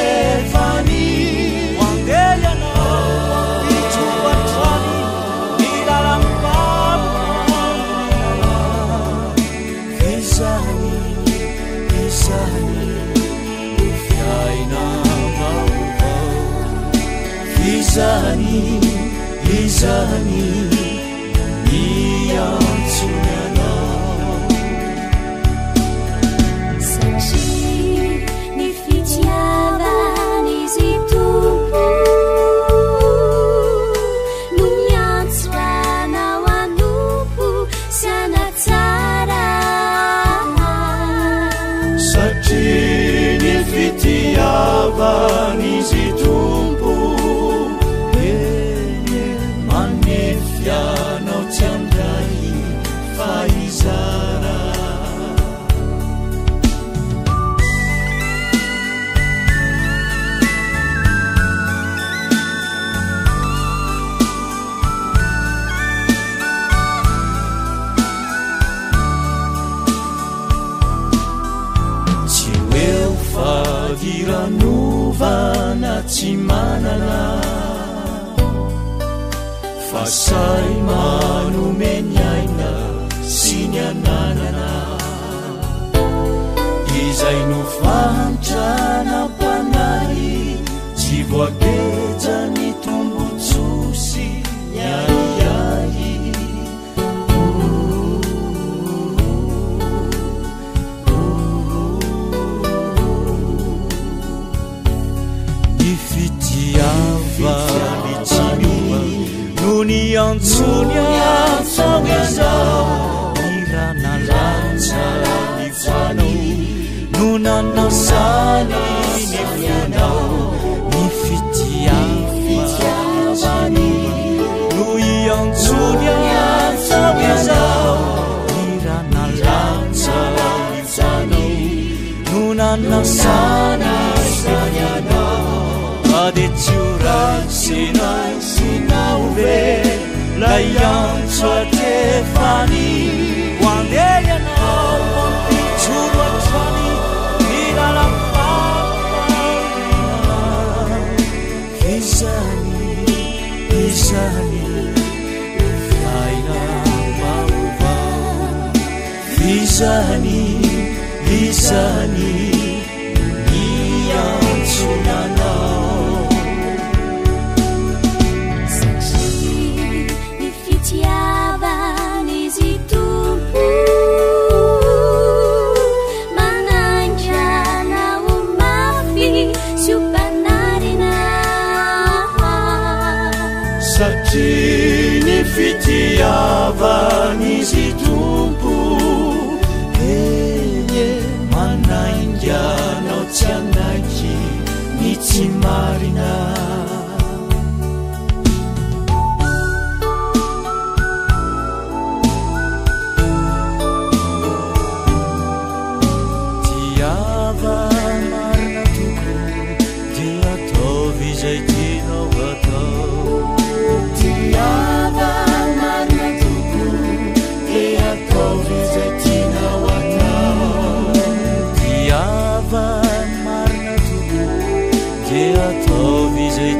Stefani Wangeliana Ichubatrani Nilalampama Visani Visani Ufiaina Mauva Visani Visani Iyansunyana Nisi tumpu manifia no tiandai faizara Ciweu fagiranuva Cimanana Fasai manumenyaina sinyananana Izay no fantrana panay Tsy voageja ny tombotsosi nyaiai Nuniansunya sawizao Irana lanza ni fanau Nunana sani ni fanau Ni fitiavani Nuniansunya sawizao Irana lanza ni fanau Nunana sani sanyana Ade curang sinai sinauve Layang Stefani Wangeliana Ichubatrani Nilalampama Visani Visani Ufiaina Mauva Visani Visani Iyansunyana Satini fitiavani si tumpu Enye manainja no tianaki ni Cimarina Tiava marna tuku Dia to vijay tino vato Tiava marna tuku Dia to vijay tino vato Tiava marna tuku Dia to vijay